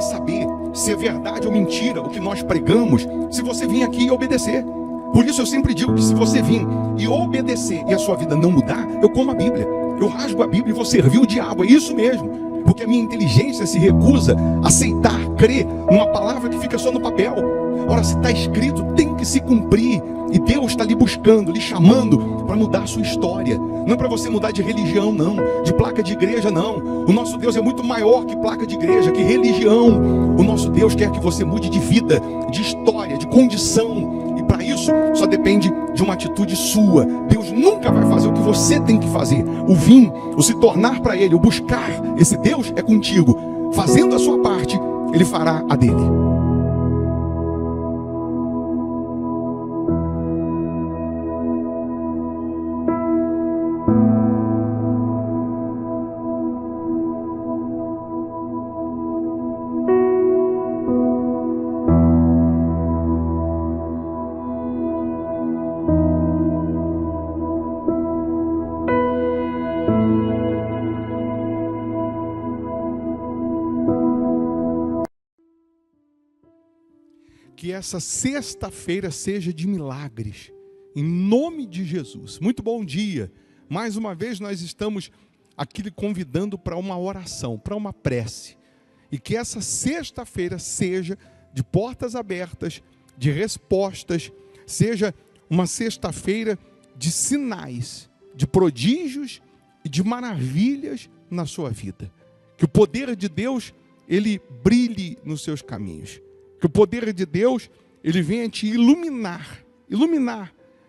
saber se é verdade ou mentira o que nós pregamos, se você vir aqui e obedecer. Por isso eu sempre digo que se você vir e obedecer e a sua vida não mudar, eu como a Bíblia, eu rasgo a Bíblia e vou servir o diabo, é isso mesmo. Porque a minha inteligência se recusa a aceitar, crer numa palavra que fica só no papel. Ora, se está escrito, tem que se cumprir. E Deus está lhe buscando, lhe chamando para mudar a sua história. Não é para você mudar de religião, não. De placa de igreja, não. O nosso Deus é muito maior que placa de igreja, que religião. O nosso Deus quer que você mude de vida, de história, de condição. E para isso, só depende de uma atitude sua. Deus nunca vai fazer o que você tem que fazer. O vir, o se tornar para Ele, o buscar esse Deus é contigo. Fazendo a sua parte, Ele fará a dele. Que essa sexta-feira seja de milagres, em nome de Jesus. Muito bom dia. Mais uma vez nós estamos aqui lhe convidando para uma oração, para uma prece. E que essa sexta-feira seja de portas abertas, de respostas, seja uma sexta-feira de sinais, de prodígios e de maravilhas na sua vida. Que o poder de Deus, ele brilhe nos seus caminhos. Que o poder de Deus, ele venha te iluminar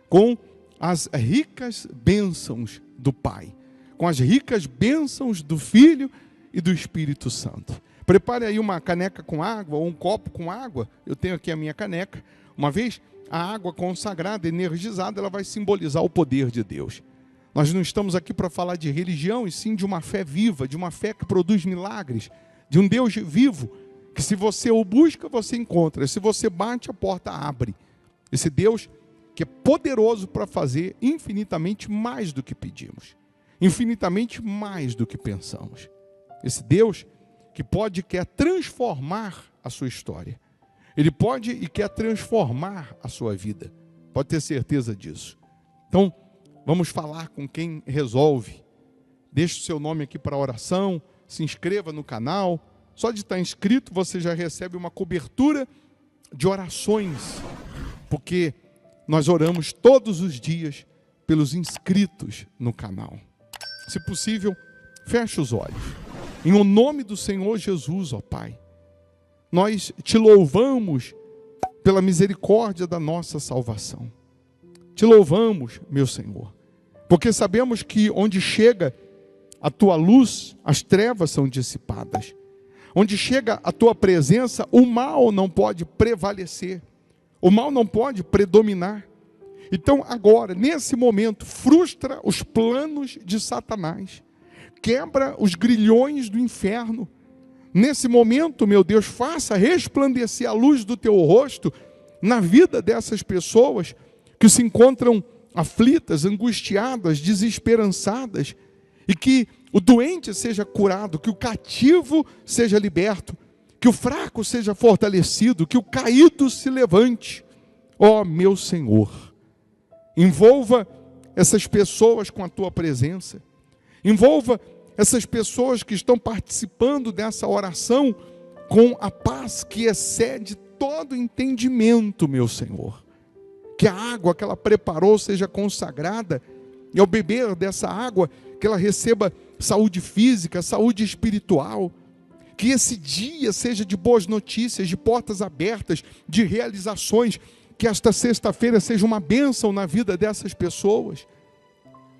com as ricas bênçãos do Pai, com as ricas bênçãos do Filho e do Espírito Santo. Prepare aí uma caneca com água ou um copo com água. Eu tenho aqui a minha caneca. Uma vez a água consagrada, energizada, ela vai simbolizar o poder de Deus. Nós não estamos aqui para falar de religião, e sim de uma fé viva, de uma fé que produz milagres, de um Deus vivo, que se você o busca, você encontra. Se você bate, a porta abre. Esse Deus que é poderoso para fazer infinitamente mais do que pedimos. Infinitamente mais do que pensamos. Esse Deus que pode e quer transformar a sua história. Ele pode e quer transformar a sua vida. Pode ter certeza disso. Então, vamos falar com quem resolve. Deixe o seu nome aqui para a oração. Se inscreva no canal. Só de estar inscrito, você já recebe uma cobertura de orações, porque nós oramos todos os dias pelos inscritos no canal. Se possível, feche os olhos. Em o nome do Senhor Jesus, ó Pai, nós te louvamos pela misericórdia da nossa salvação. Te louvamos, meu Senhor, porque sabemos que onde chega a tua luz, as trevas são dissipadas. Onde chega a tua presença, o mal não pode prevalecer. O mal não pode predominar. Então agora, nesse momento, frustra os planos de Satanás. Quebra os grilhões do inferno. Nesse momento, meu Deus, faça resplandecer a luz do teu rosto na vida dessas pessoas que se encontram aflitas, angustiadas, desesperançadas, e que o doente seja curado, que o cativo seja liberto, que o fraco seja fortalecido, que o caído se levante. Ó meu Senhor, envolva essas pessoas com a tua presença, envolva essas pessoas que estão participando dessa oração com a paz que excede todo entendimento, meu Senhor. Que a água que ela preparou seja consagrada, e ao beber dessa água, que ela receba saúde física, saúde espiritual. Que esse dia seja de boas notícias, de portas abertas, de realizações. Que esta sexta-feira seja uma bênção na vida dessas pessoas.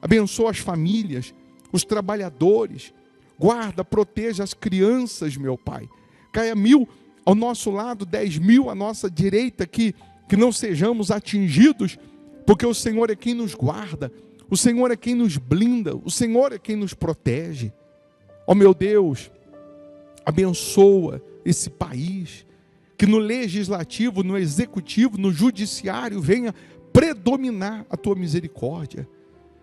Abençoa as famílias, os trabalhadores. Guarda, proteja as crianças, meu Pai. Caia 1000 ao nosso lado, 10.000 à nossa direita, que não sejamos atingidos, porque o Senhor é quem nos guarda. O Senhor é quem nos blinda, o Senhor é quem nos protege. Ó meu Deus, abençoa esse país, que no legislativo, no executivo, no judiciário, venha predominar a tua misericórdia,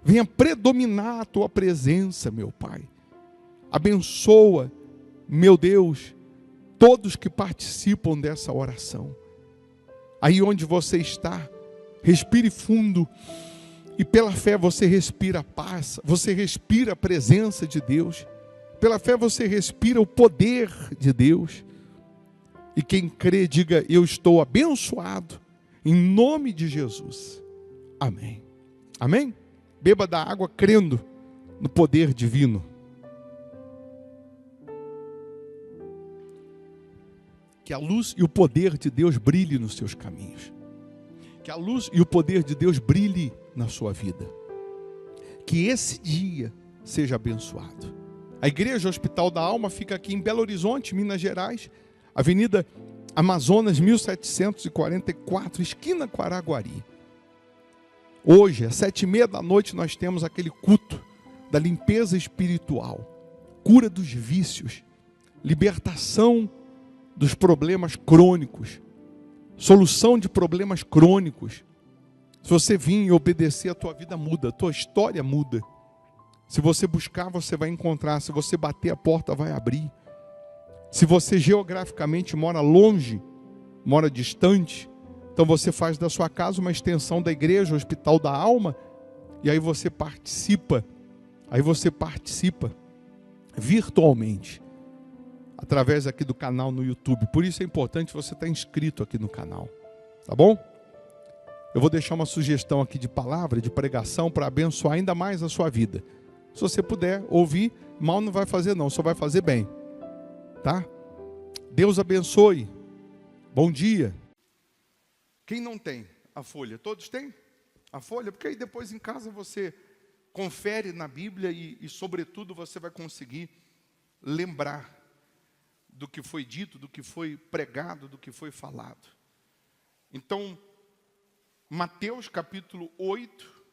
venha predominar a tua presença, meu Pai. Abençoa, meu Deus, todos que participam dessa oração. Aí onde você está, respire fundo e pela fé você respira a paz, você respira a presença de Deus. Pela fé você respira o poder de Deus. E quem crê, diga: eu estou abençoado, em nome de Jesus. Amém. Amém? Beba da água crendo no poder divino. Que a luz e o poder de Deus brilhe nos seus caminhos. Que a luz e o poder de Deus brilhe na sua vida. Que esse dia seja abençoado. A Igreja Hospital da Alma fica aqui em Belo Horizonte, Minas Gerais, Avenida Amazonas 1744, esquina com Araguari. Hoje, às 19h30 nós temos aquele culto da limpeza espiritual, cura dos vícios, libertação dos problemas crônicos, solução de problemas crônicos. Se você vir e obedecer, a tua vida muda, a tua história muda. Se você buscar, você vai encontrar. Se você bater, a porta vai abrir. Se você geograficamente mora longe, mora distante, então você faz da sua casa uma extensão da Igreja Hospital da Alma, e aí você participa virtualmente, através aqui do canal no YouTube. Por isso é importante você estar inscrito aqui no canal, tá bom? Eu vou deixar uma sugestão aqui de palavra, de pregação, para abençoar ainda mais a sua vida. Se você puder ouvir, mal não vai fazer não, só vai fazer bem. Tá? Deus abençoe. Bom dia. Quem não tem a folha? Todos têm a folha? Porque aí depois em casa você confere na Bíblia e sobretudo, você vai conseguir lembrar do que foi dito, do que foi pregado, do que foi falado. Então, Mateus capítulo 8,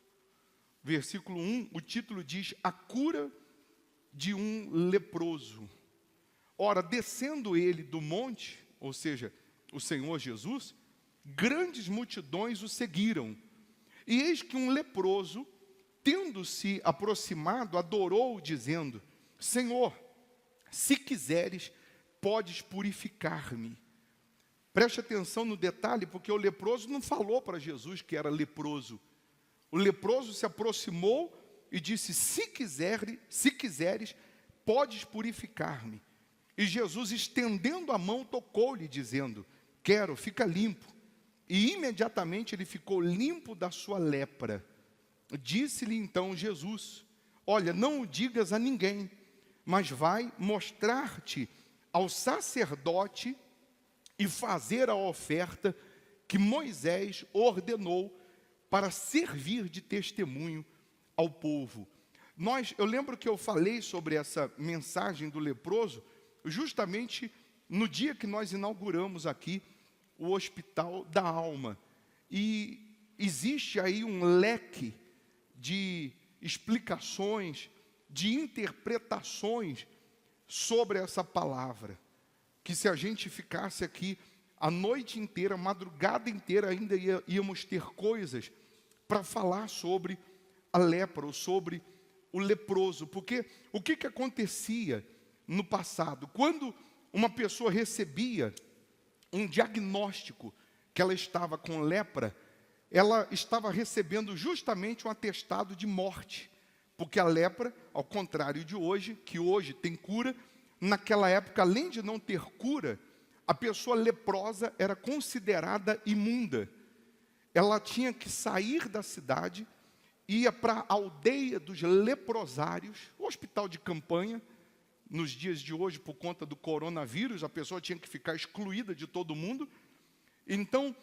versículo 1, o título diz: a cura de um leproso. Ora, descendo ele do monte, ou seja, o Senhor Jesus, grandes multidões o seguiram. E eis que um leproso, tendo-se aproximado, adorou, dizendo: Senhor, se quiseres, podes purificar-me. Preste atenção no detalhe, porque o leproso não falou para Jesus que era leproso. O leproso se aproximou e disse: se quiseres, podes purificar-me. E Jesus, estendendo a mão, tocou-lhe, dizendo: quero, fica limpo. E imediatamente ele ficou limpo da sua lepra. Disse-lhe então Jesus: olha, não o digas a ninguém, mas vai mostrar-te ao sacerdote e fazer a oferta que Moisés ordenou para servir de testemunho ao povo. Eu lembro que eu falei sobre essa mensagem do leproso, justamente no dia que nós inauguramos aqui o Hospital da Alma. E existe aí um leque de explicações, de interpretações sobre essa palavra, que se a gente ficasse aqui a noite inteira, a madrugada inteira, ainda íamos ter coisas para falar sobre a lepra, ou sobre o leproso. Porque o que acontecia no passado? Quando uma pessoa recebia um diagnóstico que ela estava com lepra, ela estava recebendo justamente um atestado de morte. Porque a lepra, ao contrário de hoje, que hoje tem cura, naquela época, além de não ter cura, a pessoa leprosa era considerada imunda. Ela tinha que sair da cidade, ia para a aldeia dos leprosários, o hospital de campanha. Nos dias de hoje, por conta do coronavírus, a pessoa tinha que ficar excluída de todo mundo. Então,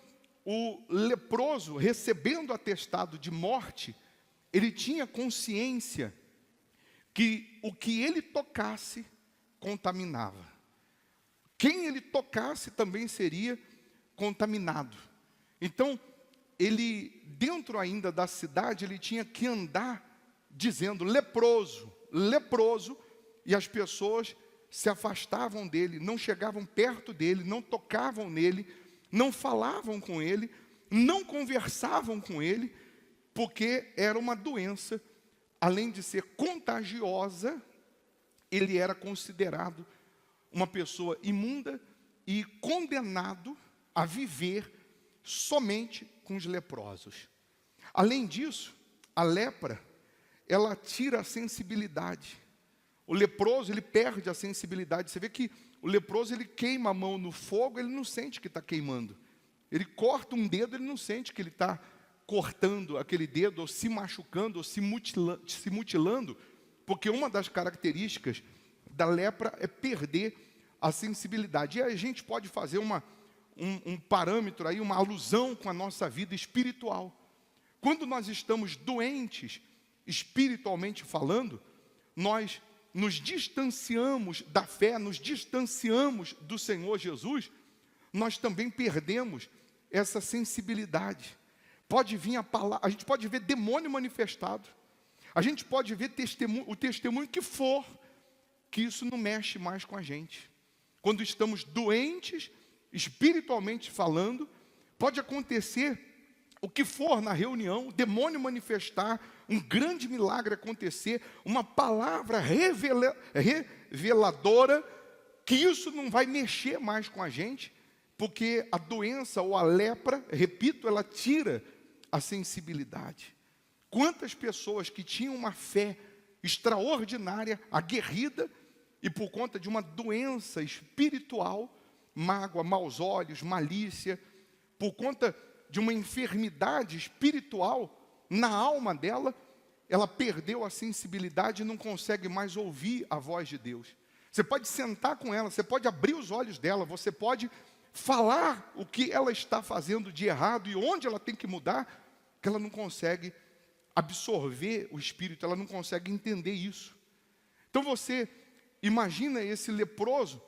o leproso, recebendo atestado de morte, ele tinha consciência que o que ele tocasse contaminava. Quem ele tocasse também seria contaminado. Então, ele, dentro ainda da cidade, ele tinha que andar dizendo: leproso, leproso, e as pessoas se afastavam dele, não chegavam perto dele, não tocavam nele, não falavam com ele, não conversavam com ele, porque era uma doença, além de ser contagiosa, ele era considerado uma pessoa imunda e condenado a viver somente com os leprosos. Além disso, a lepra, ela tira a sensibilidade. O leproso, ele perde a sensibilidade. Você vê que o leproso, ele queima a mão no fogo, ele não sente que está queimando. Ele corta um dedo, ele não sente que ele está cortando aquele dedo, ou se machucando, ou se mutilando, porque uma das características da lepra é perder a sensibilidade. E a gente pode fazer um parâmetro aí, uma alusão com a nossa vida espiritual. Quando nós estamos doentes, espiritualmente falando, nós nos distanciamos da fé, nos distanciamos do Senhor Jesus, nós também perdemos essa sensibilidade. Pode vir a palavra, a gente pode ver demônio manifestado, a gente pode ver o testemunho que for, que isso não mexe mais com a gente. Quando estamos doentes, espiritualmente falando, pode acontecer o que for na reunião, o demônio manifestar, um grande milagre acontecer, uma palavra reveladora, que isso não vai mexer mais com a gente, porque a doença ou a lepra, repito, ela tira a sensibilidade. Quantas pessoas que tinham uma fé extraordinária, aguerrida, e por conta de uma doença espiritual, mágoa, maus olhos, malícia, por conta de uma enfermidade espiritual na alma dela, ela perdeu a sensibilidade e não consegue mais ouvir a voz de Deus. Você pode sentar com ela, você pode abrir os olhos dela, você pode falar o que ela está fazendo de errado e onde ela tem que mudar, que ela não consegue absorver o Espírito, ela não consegue entender isso. Então você imagina esse leproso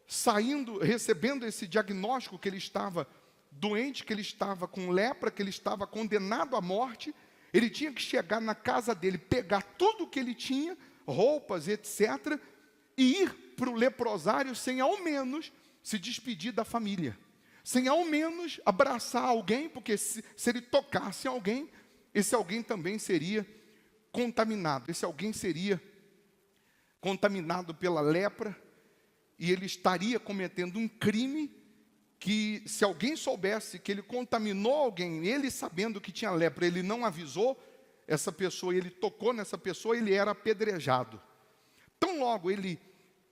saindo, recebendo esse diagnóstico que ele estava doente, que ele estava com lepra, que ele estava condenado à morte. Ele tinha que chegar na casa dele, pegar tudo o que ele tinha, roupas, etc., e ir para o leprosário sem ao menos se despedir da família, sem ao menos abraçar alguém, porque se ele tocasse alguém, esse alguém também seria contaminado, esse alguém seria contaminado pela lepra, e ele estaria cometendo um crime que, se alguém soubesse que ele contaminou alguém, ele sabendo que tinha lepra, ele não avisou essa pessoa, ele tocou nessa pessoa, ele era apedrejado. Tão logo ele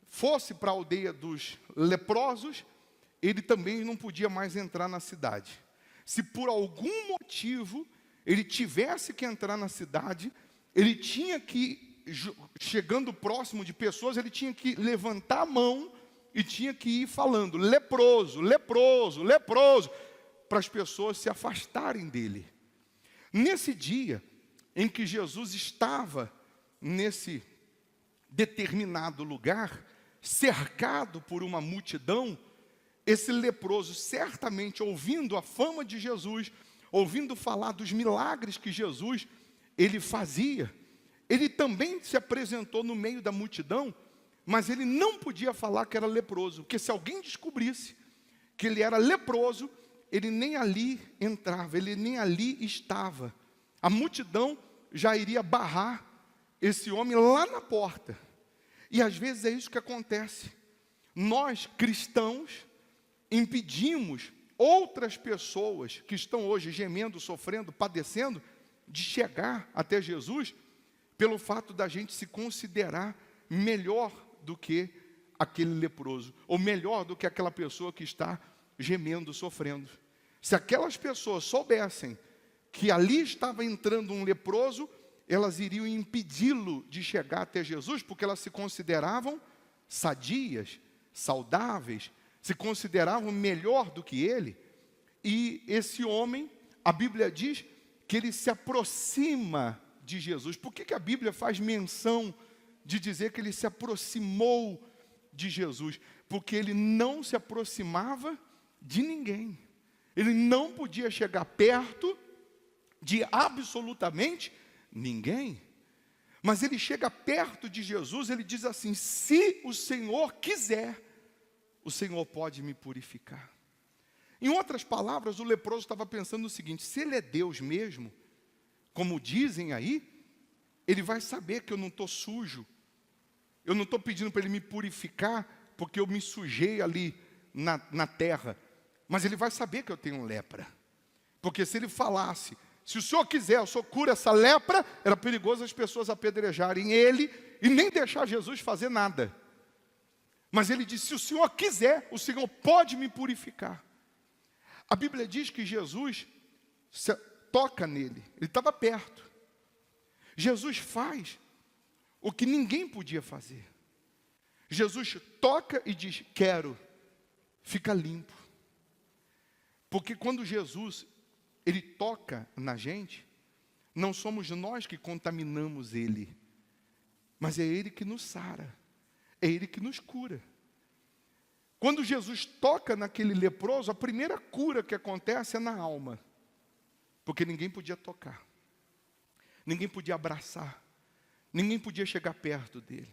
fosse para a aldeia dos leprosos, ele também não podia mais entrar na cidade. Se por algum motivo ele tivesse que entrar na cidade, ele tinha que, chegando próximo de pessoas, ele tinha que levantar a mão e tinha que ir falando, leproso, leproso, leproso, para as pessoas se afastarem dele. Nesse dia em que Jesus estava nesse determinado lugar, cercado por uma multidão, esse leproso, certamente ouvindo a fama de Jesus, ouvindo falar dos milagres que Jesus ele fazia, ele também se apresentou no meio da multidão, mas ele não podia falar que era leproso, porque se alguém descobrisse que ele era leproso, ele nem ali entrava, ele nem ali estava. A multidão já iria barrar esse homem lá na porta. E às vezes é isso que acontece. Nós, cristãos, impedimos outras pessoas que estão hoje gemendo, sofrendo, padecendo, de chegar até Jesus, pelo fato da gente se considerar melhor do que aquele leproso, ou melhor do que aquela pessoa que está gemendo, sofrendo. Se aquelas pessoas soubessem que ali estava entrando um leproso, elas iriam impedi-lo de chegar até Jesus, porque elas se consideravam sadias, saudáveis, se consideravam melhor do que ele. E esse homem, a Bíblia diz que ele se aproxima de Jesus. Por que a Bíblia faz menção de dizer que ele se aproximou de Jesus? Porque ele não se aproximava de ninguém. Ele não podia chegar perto de absolutamente ninguém. Mas ele chega perto de Jesus, ele diz assim: se o Senhor quiser, o Senhor pode me purificar. Em outras palavras, o leproso estava pensando o seguinte: se ele é Deus mesmo, como dizem aí, ele vai saber que eu não estou sujo. Eu não estou pedindo para ele me purificar, porque eu me sujei ali na terra, mas ele vai saber que eu tenho lepra. Porque se ele falasse, se o Senhor quiser, o Senhor cura essa lepra, era perigoso as pessoas apedrejarem ele e nem deixar Jesus fazer nada. Mas ele disse, se o Senhor quiser, o Senhor pode me purificar. A Bíblia diz que Jesus toca nele, ele estava perto. Jesus faz o que ninguém podia fazer. Jesus toca e diz, quero, fica limpo. Porque quando Jesus, ele toca na gente, não somos nós que contaminamos ele, mas é ele que nos sara, é ele que nos cura. Quando Jesus toca naquele leproso, a primeira cura que acontece é na alma, porque ninguém podia tocar, ninguém podia abraçar, ninguém podia chegar perto dele.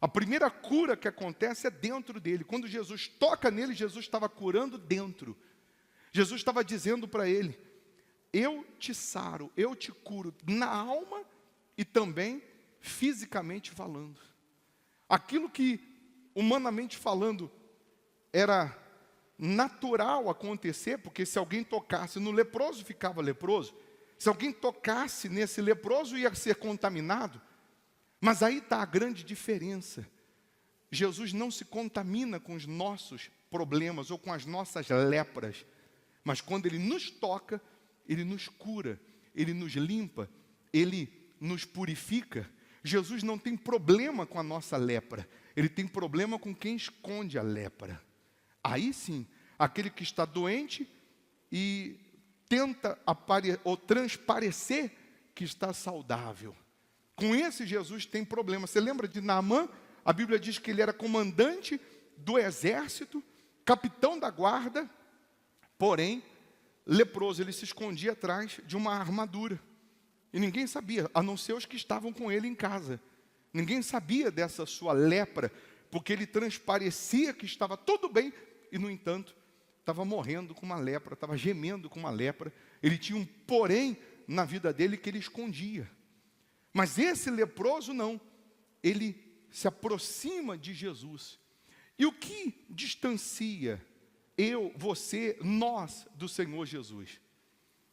A primeira cura que acontece é dentro dele. Quando Jesus toca nele, Jesus estava curando dentro. Jesus estava dizendo para ele, eu te saro, eu te curo na alma e também fisicamente falando. Aquilo que, humanamente falando, era natural acontecer, porque se alguém tocasse no leproso, ficava leproso. Se alguém tocasse nesse leproso, ia ser contaminado. Mas aí está a grande diferença. Jesus não se contamina com os nossos problemas ou com as nossas lepras. Mas quando Ele nos toca, Ele nos cura, Ele nos limpa, Ele nos purifica. Jesus não tem problema com a nossa lepra. Ele tem problema com quem esconde a lepra. Aí sim, aquele que está doente e tenta ou transparecer que está saudável. Com esse Jesus tem problema. Você lembra de Naamã? A Bíblia diz que ele era comandante do exército, capitão da guarda, porém, leproso, ele se escondia atrás de uma armadura. E ninguém sabia, a não ser os que estavam com ele em casa. Ninguém sabia dessa sua lepra, porque ele transparecia que estava tudo bem, e no entanto, estava morrendo com uma lepra, estava gemendo com uma lepra. Ele tinha um porém na vida dele que ele escondia. Mas esse leproso não, ele se aproxima de Jesus. E o que distancia eu, você, nós do Senhor Jesus?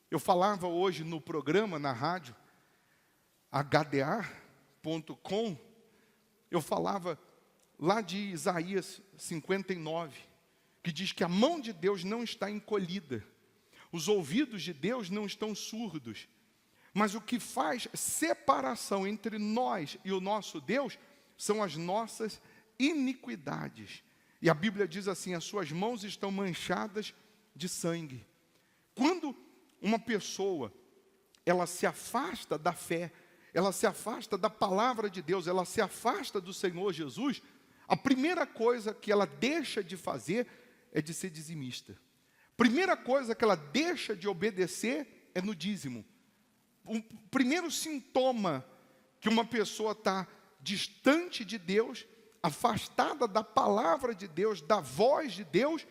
Eu falava hoje no programa, na rádio, hda.com, eu falava lá de Isaías 59, que diz que a mão de Deus não está encolhida, os ouvidos de Deus não estão surdos, mas o que faz separação entre nós e o nosso Deus são as nossas iniquidades. E a Bíblia diz assim, as suas mãos estão manchadas de sangue. Quando uma pessoa, ela se afasta da fé, ela se afasta da palavra de Deus, ela se afasta do Senhor Jesus, a primeira coisa que ela deixa de fazer é de ser dizimista. Primeira coisa que ela deixa de obedecer é no dízimo. O primeiro sintoma que uma pessoa está distante de Deus, afastada da palavra de Deus, da voz de Deus,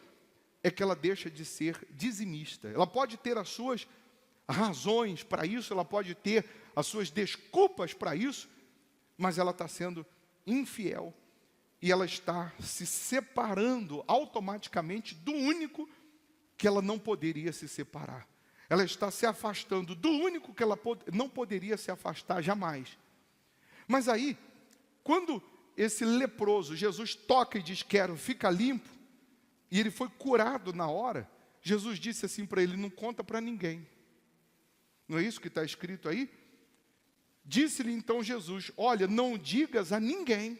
é que ela deixa de ser dizimista. Ela pode ter as suas razões para isso, ela pode ter as suas desculpas para isso, mas ela está sendo infiel e ela está se separando automaticamente do único que ela não poderia se separar. Ela está se afastando do único que ela não poderia se afastar jamais. Mas aí, quando esse leproso, Jesus toca e diz, quero, fica limpo, e ele foi curado na hora, Jesus disse assim para ele, não conta para ninguém. Não é isso que está escrito aí? Disse-lhe então Jesus, olha, não digas a ninguém,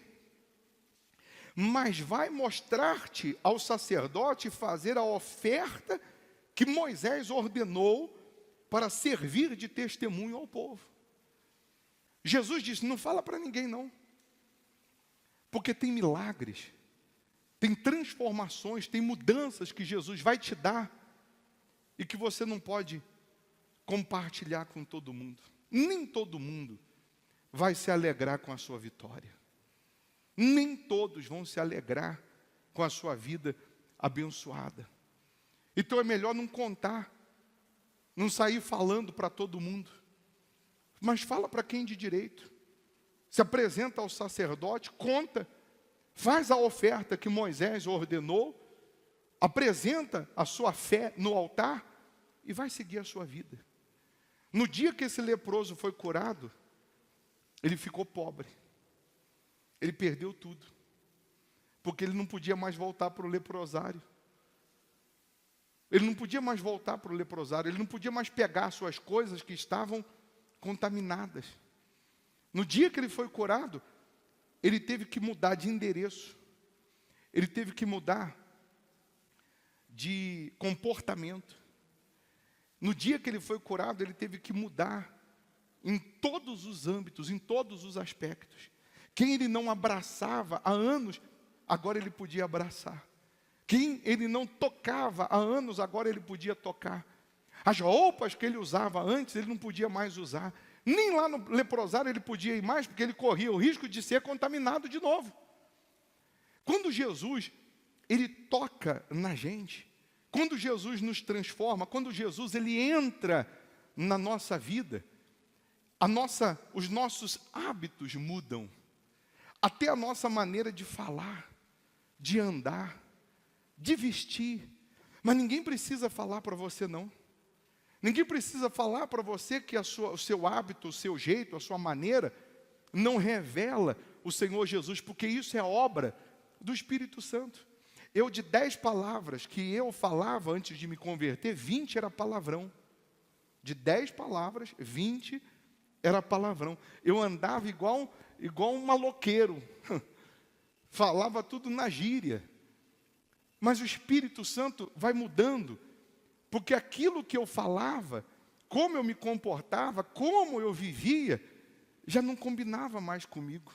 mas vai mostrar-te ao sacerdote e fazer a oferta que Moisés ordenou para servir de testemunho ao povo. Jesus disse, não fala para ninguém não, porque tem milagres, tem transformações, tem mudanças que Jesus vai te dar e que você não pode compartilhar com todo mundo. Nem todo mundo vai se alegrar com a sua vitória. Nem todos vão se alegrar com a sua vida abençoada. Então é melhor não contar, não sair falando para todo mundo, mas fala para quem de direito. Se apresenta ao sacerdote, conta, faz a oferta que Moisés ordenou, apresenta a sua fé no altar e vai seguir a sua vida. No dia que esse leproso foi curado, ele ficou pobre. Ele perdeu tudo. Porque ele não podia mais voltar para o leprosário. Ele não podia mais voltar para o leprosário. Ele não podia mais pegar suas coisas que estavam contaminadas. No dia que ele foi curado, ele teve que mudar de endereço. Ele teve que mudar de comportamento. No dia que ele foi curado, ele teve que mudar em todos os âmbitos, em todos os aspectos. Quem ele não abraçava há anos, agora ele podia abraçar. Quem ele não tocava há anos, agora ele podia tocar. As roupas que ele usava antes, ele não podia mais usar. Nem lá no leprosário ele podia ir mais, porque ele corria o risco de ser contaminado de novo. Quando Jesus, ele toca na gente, quando Jesus nos transforma, quando Jesus ele entra na nossa vida, os nossos hábitos mudam. Até a nossa maneira de falar, de andar, de vestir. Mas ninguém precisa falar para você não. Ninguém precisa falar para você que o seu hábito, o seu jeito, a sua maneira não revela o Senhor Jesus, porque isso é obra do Espírito Santo. De 10 palavras que eu falava antes de me converter, 20 era palavrão. De 10 palavras, 20 era palavrão. Eu andava igual um maloqueiro. Falava tudo na gíria. Mas o Espírito Santo vai mudando, porque aquilo que eu falava, como eu me comportava, como eu vivia, já não combinava mais comigo.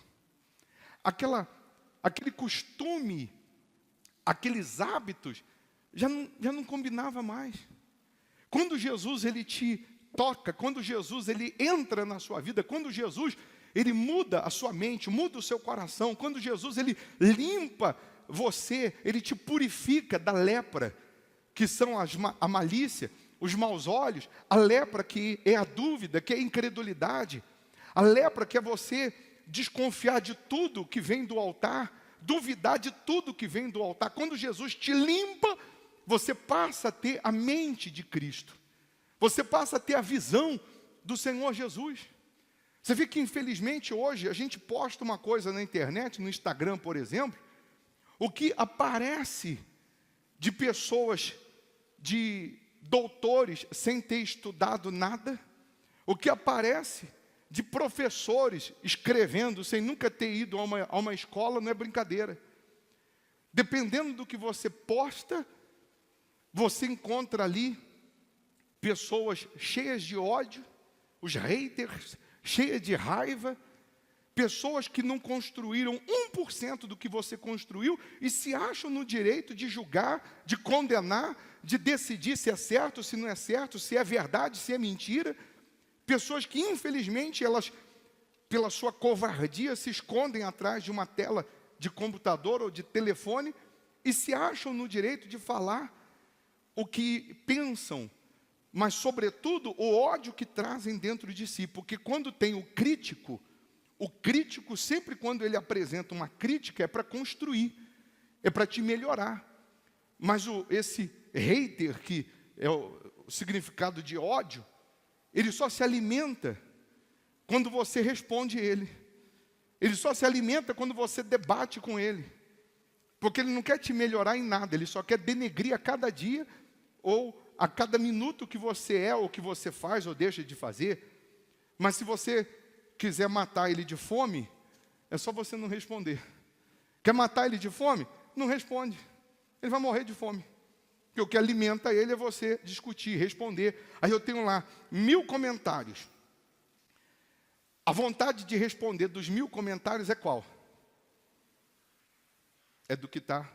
Aquele costume, aqueles hábitos, já não combinava mais. Quando Jesus ele te toca, quando Jesus ele entra na sua vida, quando Jesus ele muda a sua mente, muda o seu coração, quando Jesus ele limpa você, ele te purifica da lepra, que são a malícia, os maus olhos, a lepra que é a dúvida, que é a incredulidade, a lepra que é você desconfiar de tudo que vem do altar, duvidar de tudo que vem do altar. Quando Jesus te limpa, você passa a ter a mente de Cristo. Você passa a ter a visão do Senhor Jesus. Você vê que infelizmente hoje a gente posta uma coisa na internet, no Instagram, por exemplo, o que aparece de pessoas, de doutores sem ter estudado nada, o que aparece de professores escrevendo sem nunca ter ido a uma escola, não é brincadeira. Dependendo do que você posta, você encontra ali pessoas cheias de ódio, os haters, cheias de raiva, pessoas que não construíram 1% do que você construiu e se acham no direito de julgar, de condenar, de decidir se é certo, se não é certo, se é verdade, se é mentira. Pessoas que, infelizmente, elas, pela sua covardia, se escondem atrás de uma tela de computador ou de telefone e se acham no direito de falar o que pensam, mas, sobretudo, o ódio que trazem dentro de si. Porque quando tem o crítico sempre quando ele apresenta uma crítica é para construir, é para te melhorar. Mas esse hater, que é o significado de ódio, ele só se alimenta quando você responde ele. Ele só se alimenta quando você debate com ele. Porque ele não quer te melhorar em nada, ele só quer denegrir a cada dia ou a cada minuto que você é, ou que você faz ou deixa de fazer. Mas se você quiser matar ele de fome, é só você não responder. Quer matar ele de fome? Não responde. Ele vai morrer de fome. Porque o que alimenta ele é você discutir, responder. Aí eu tenho lá 1000 comentários. A vontade de responder dos 1000 comentários é qual? É do que está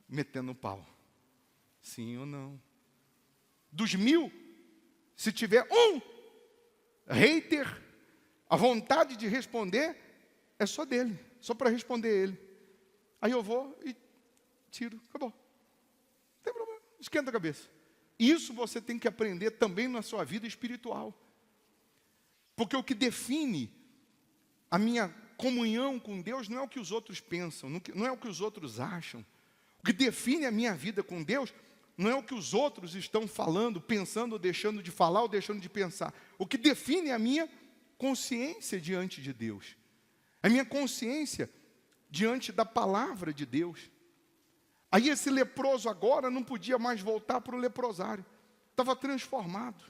metendo o pau. Sim ou não? Dos 1000, se tiver um hater, a vontade de responder é só dele, só para responder ele. Aí eu vou e tiro, acabou. Não tem problema, esquenta a cabeça. Isso você tem que aprender também na sua vida espiritual. Porque o que define a minha comunhão com Deus não é o que os outros pensam, não é o que os outros acham. O que define a minha vida com Deus não é o que os outros estão falando, pensando, ou deixando de falar, ou deixando de pensar. O que define a minha consciência diante de Deus. A minha consciência diante da palavra de Deus. Aí esse leproso agora não podia mais voltar para o leprosário. Estava transformado.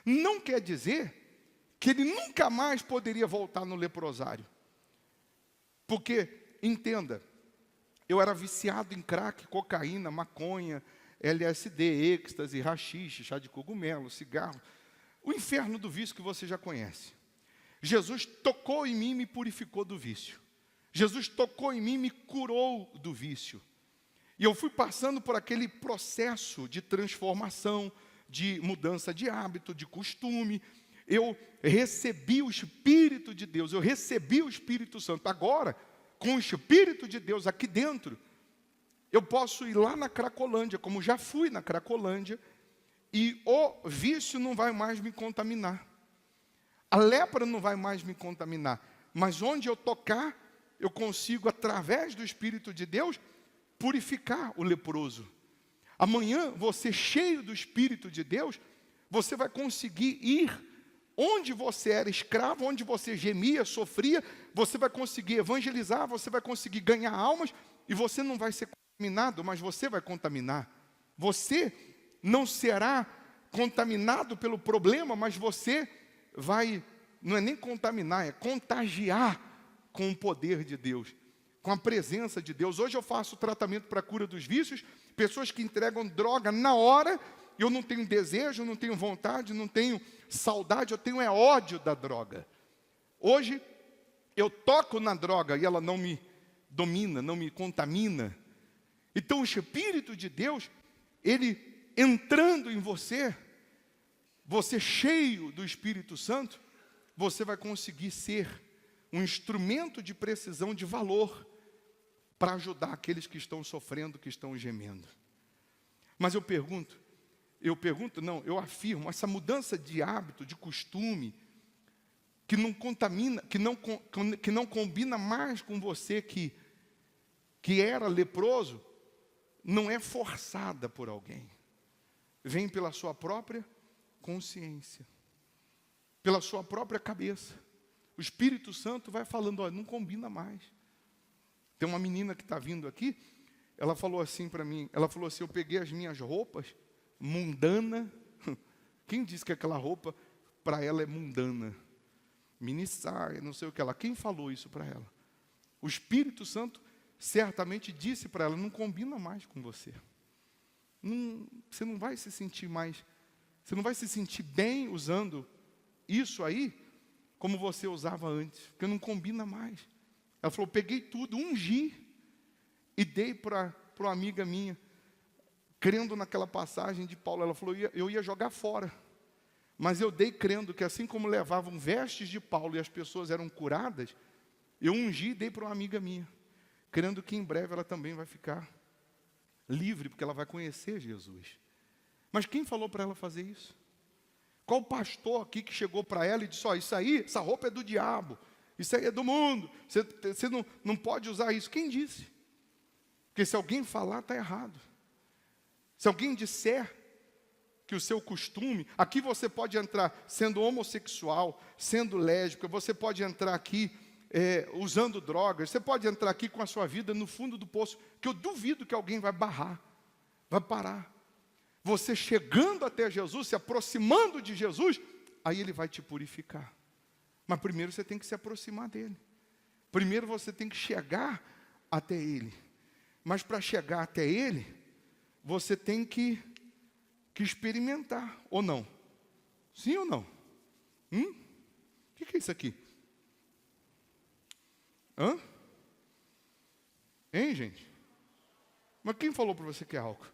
Não quer dizer que ele nunca mais poderia voltar no leprosário. Porque, entenda, eu era viciado em crack, cocaína, maconha, LSD, êxtase, haxixe, chá de cogumelo, cigarro. O inferno do vício que você já conhece. Jesus tocou em mim e me purificou do vício. Jesus tocou em mim e me curou do vício. E eu fui passando por aquele processo de transformação, de mudança de hábito, de costume. Eu recebi o Espírito de Deus, eu recebi o Espírito Santo. Agora, com o Espírito de Deus aqui dentro, eu posso ir lá na Cracolândia, como já fui na Cracolândia, e o vício não vai mais me contaminar. A lepra não vai mais me contaminar. Mas onde eu tocar, eu consigo, através do Espírito de Deus, purificar o leproso. Amanhã, você cheio do Espírito de Deus, você vai conseguir ir onde você era escravo, onde você gemia, sofria, você vai conseguir evangelizar, você vai conseguir ganhar almas, e você não vai ser contaminado, mas você vai contaminar. Você não será contaminado pelo problema, mas você vai, não é nem contaminar, é contagiar com o poder de Deus, com a presença de Deus. Hoje eu faço tratamento para a cura dos vícios, pessoas que entregam droga na hora, eu não tenho desejo, não tenho vontade, não tenho saudade, eu tenho ódio da droga. Hoje eu toco na droga e ela não me domina, não me contamina. Então o Espírito de Deus, ele entrando em você, você cheio do Espírito Santo, você vai conseguir ser um instrumento de precisão, de valor, para ajudar aqueles que estão sofrendo, que estão gemendo. Mas eu afirmo, essa mudança de hábito, de costume, que não contamina, que não combina mais com você que era leproso, não é forçada por alguém. Vem pela sua própria consciência, pela sua própria cabeça. O Espírito Santo vai falando, olha, não combina mais. Tem uma menina que está vindo aqui, ela falou assim para mim, ela falou assim, eu peguei as minhas roupas, mundana. Quem disse que aquela roupa para ela é mundana? Mini saia, não sei o que ela. Quem falou isso para ela? O Espírito Santo certamente disse para ela, não combina mais com você. Você não vai se sentir mais, você não vai se sentir bem usando isso aí, como você usava antes, porque não combina mais. Ela falou, peguei tudo, ungi, e dei para uma amiga minha, crendo naquela passagem de Paulo. Ela falou, eu ia jogar fora, mas eu dei crendo que assim como levavam vestes de Paulo e as pessoas eram curadas, eu ungi e dei para uma amiga minha, crendo que em breve ela também vai ficar livre, porque ela vai conhecer Jesus. Mas quem falou para ela fazer isso? Qual pastor aqui que chegou para ela e disse, ó, isso aí, essa roupa é do diabo, isso aí é do mundo, você não pode usar isso? Quem disse? Porque se alguém falar, está errado. Se alguém disser que o seu costume, aqui você pode entrar sendo homossexual, sendo lésbica, você pode entrar aqui usando drogas, você pode entrar aqui com a sua vida no fundo do poço, que eu duvido que alguém vai barrar, vai parar. Você chegando até Jesus, se aproximando de Jesus, aí Ele vai te purificar. Mas primeiro você tem que se aproximar dEle. Primeiro você tem que chegar até Ele. Mas para chegar até Ele, você tem que experimentar, ou não? Sim ou não? O que é isso aqui? Hã? Hein, gente? Mas quem falou para você que é álcool?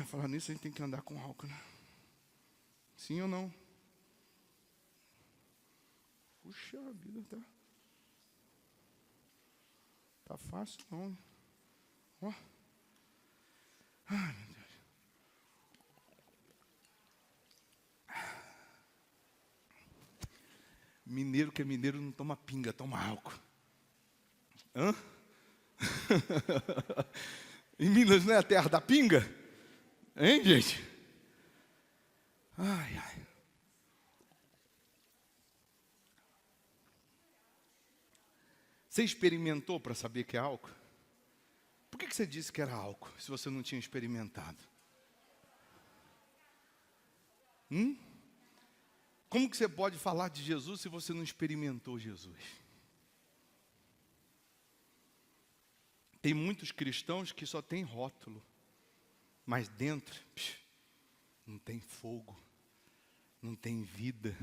Falar nisso, a gente tem que andar com álcool, né? Sim ou não? Puxa vida, tá fácil não. Ó. Ai, meu Deus. Mineiro que é mineiro não toma pinga, toma álcool. Hã? Em Minas não é a terra da pinga? Hein, gente? Ai, ai. Você experimentou para saber que é álcool? Por que você disse que era álcool, se você não tinha experimentado? Como que você pode falar de Jesus se você não experimentou Jesus? Tem muitos cristãos que só tem rótulo, mas dentro não tem fogo, não tem vida.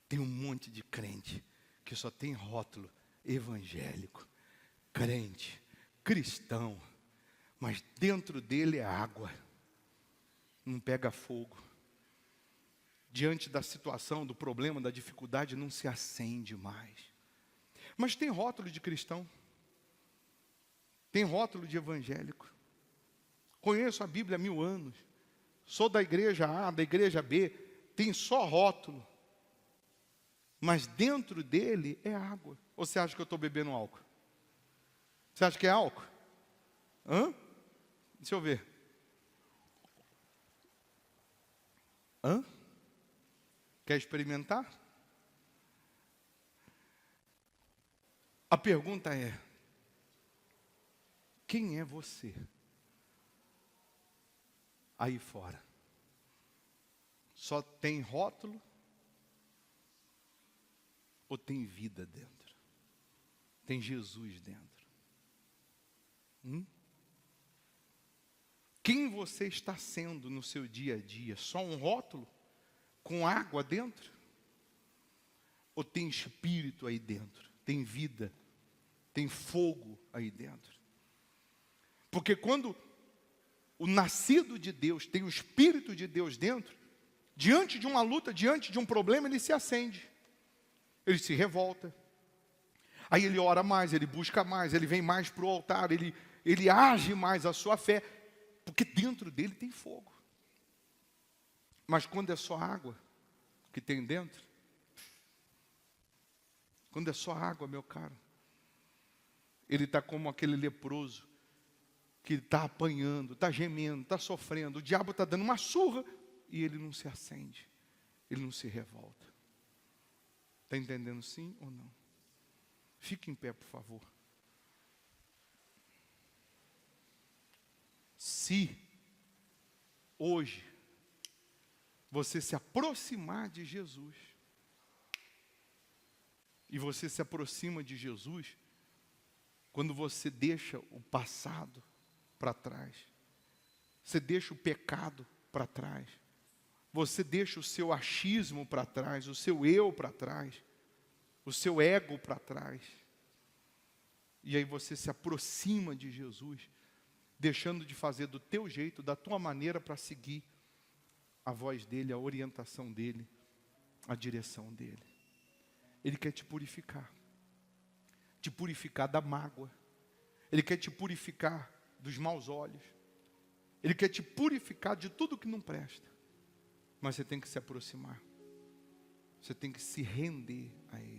Tem um monte de crente que só tem rótulo evangélico, crente, cristão, mas dentro dele é água, não pega fogo. Diante da situação, do problema, da dificuldade, não se acende mais. Mas tem rótulo de cristão, tem rótulo de evangélico. Conheço a Bíblia há 1000 anos, sou da igreja A, da igreja B, tem só rótulo, mas dentro dele é água. Ou você acha que eu estou bebendo álcool? Você acha que é álcool? Hã? Deixa eu ver. Hã? Quer experimentar? A pergunta é: quem é você aí fora? Só tem rótulo ou tem vida dentro? Tem Jesus dentro? Quem você está sendo no seu dia a dia? Só um rótulo com água dentro? Ou tem espírito aí dentro? Tem vida? Tem fogo aí dentro? Porque quando o nascido de Deus tem o Espírito de Deus dentro, diante de uma luta, diante de um problema, ele se acende, ele se revolta, aí ele ora mais, ele busca mais, ele vem mais para o altar, ele age mais a sua fé, porque dentro dele tem fogo. Mas quando é só água que tem dentro, quando é só água, meu caro, ele está como aquele leproso, que está apanhando, está gemendo, está sofrendo, o diabo está dando uma surra, e ele não se acende, ele não se revolta. Está entendendo sim ou não? Fique em pé, por favor. Se hoje você se aproximar de Jesus, e você se aproxima de Jesus quando você deixa o passado para trás, você deixa o pecado para trás, você deixa o seu achismo para trás, o seu eu para trás, o seu ego para trás, e aí você se aproxima de Jesus, deixando de fazer do teu jeito, da tua maneira, para seguir a voz dele, a orientação dele, a direção dele. Ele quer te purificar da mágoa, ele quer te purificar dos maus olhos, ele quer te purificar de tudo que não presta, mas você tem que se aproximar, você tem que se render a ele.